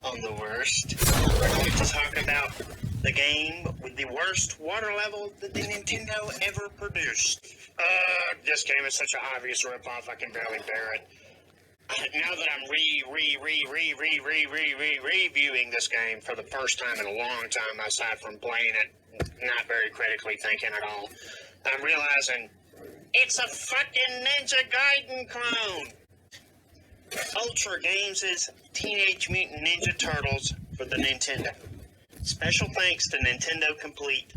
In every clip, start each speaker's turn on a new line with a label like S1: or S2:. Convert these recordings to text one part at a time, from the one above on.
S1: on the worst. We're going to talk about the game with the worst water level that the Nintendo ever produced. This game is such an obvious ripoff, I can barely bear it. Now that I'm reviewing this game for the first time in a long time, aside from playing it, not very critically thinking at all, I'm realizing it's a fucking Ninja Gaiden clone! Ultra Games' Teenage Mutant Ninja Turtles for the Nintendo. Special thanks to Nintendo Complete,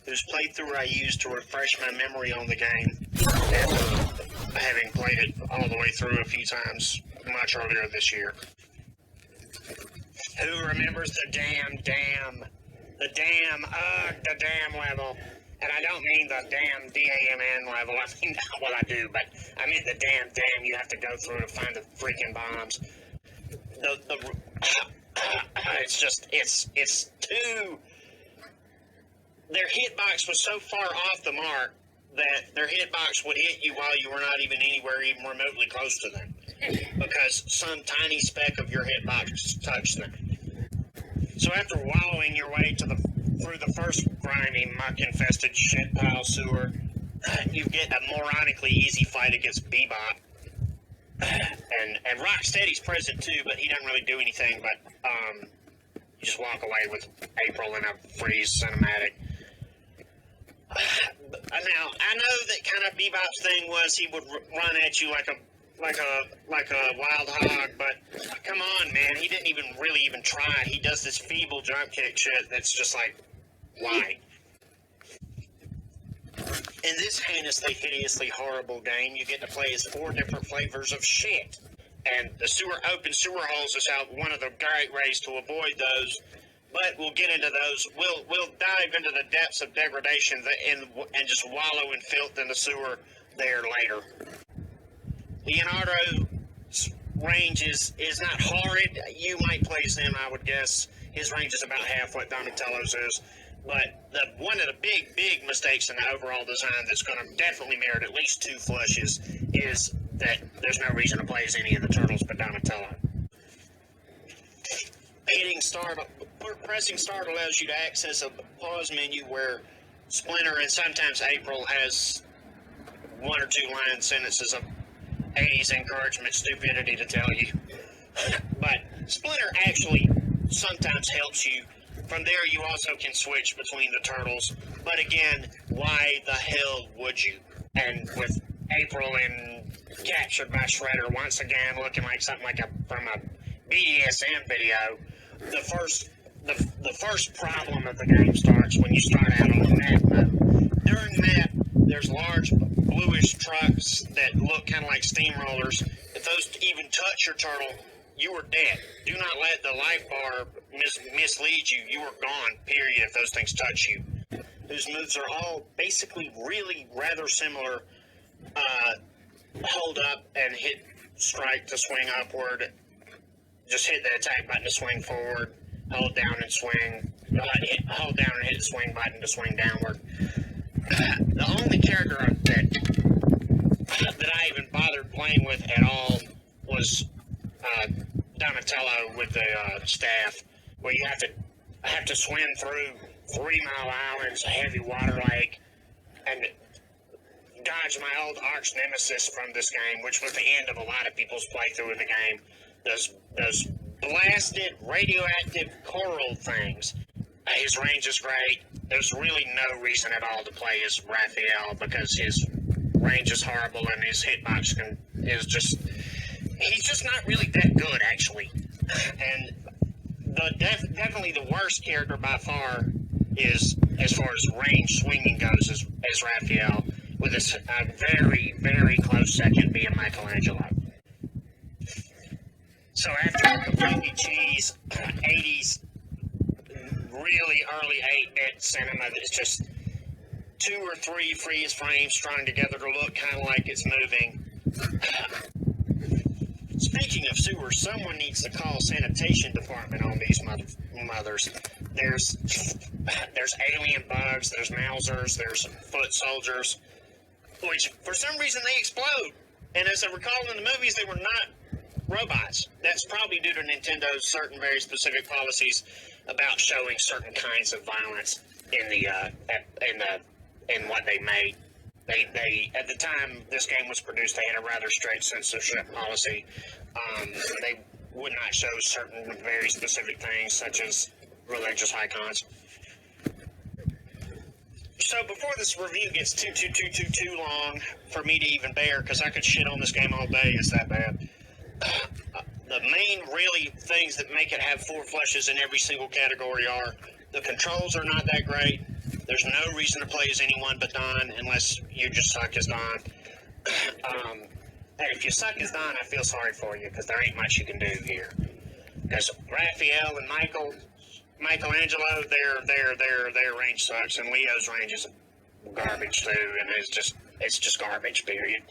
S1: whose playthrough I used to refresh my memory on the game, after having played it all the way through a few times much earlier this year. Who remembers the damn level? And I don't mean the damn DAMN level, I mean, well I do, but I mean the damn you have to go through to find the freaking bombs. It's too... Their hitbox was so far off the mark that their hitbox would hit you while you were not even anywhere even remotely close to them. Because some tiny speck of your hitbox touched them. So after wallowing your way through the first grimy, muck-infested shit pile sewer, you get a moronically easy fight against Bebop. And Rocksteady's present too, but he doesn't really do anything but you just walk away with April in a freeze cinematic. Now, I know that kind of Bebop's thing was he would run at you like a wild hog, but come on, man, he didn't really even try. He does this feeble jump kick shit that's just like, why? In this heinously, hideously horrible game, you get to play as 4 different flavors of shit. And the open sewer holes is how one of the great ways to avoid those. But we'll get into those. We'll dive into the depths of degradation and just wallow in filth in the sewer there later. Leonardo's range is not horrid. You might place him, I would guess. His range is about half what Donatello's is. But one of the big mistakes in the overall design that's going to definitely merit at least 2 flushes is that there's no reason to play as any of the turtles but Donatello. Pressing start allows you to access a pause menu where Splinter and sometimes April has 1 or 2 line sentences of 80s encouragement stupidity to tell you. But Splinter actually sometimes helps you. From there, you also can switch between the turtles. But again, why the hell would you? And with April captured by Shredder once again looking like something from a BDSM video, the first problem of the game starts when you start out on the map mode. During the map, there's large bluish trucks that look kind of like steamrollers. If those even touch your turtle, you are dead. Do not let the life bar mislead you. You are gone, period, if those things touch you. Whose moves are all basically really rather similar. Hold up and hit strike to swing upward. Just hit the attack button to swing forward. Hold down and swing. Hold down and hit the swing button to swing downward. The only character that I even bothered playing with at all was Donatello with the staff, where you have to swim through 3 Mile Islands, a heavy water lake, and dodge my old arch nemesis from this game, which was the end of a lot of people's playthrough of the game. Those blasted radioactive coral things. His range is great. There's really no reason at all to play as Raphael because his range is horrible and his hitbox he's just not really that good, actually. And definitely the worst character by far is, as far as range swinging goes, is Raphael, with a very, very close second being Michelangelo. So after a completely cheese 80s, really early 8-bit cinema that's just 2 or 3 freeze frames strung together to look kind of like it's moving. Speaking of sewers, someone needs to call sanitation department on these mothers. There's alien bugs, there's Mousers, there's foot soldiers, which for some reason they explode. And as I recall in the movies, they were not robots. That's probably due to Nintendo's certain very specific policies about showing certain kinds of violence in the in what they made. They at the time this game was produced, they had a rather strict censorship policy. They would not show certain very specific things, such as religious icons. So before this review gets too long for me to even bear, because I could shit on this game all day, it's that bad. The main really things that make it have 4 flushes in every single category are the controls are not that great. There's no reason to play as anyone but Don unless you just suck as Don. And if you suck as Don, I feel sorry for you because there ain't much you can do here. Because Raphael and Michelangelo, their range sucks, and Leo's range is garbage too, and it's just garbage. Period.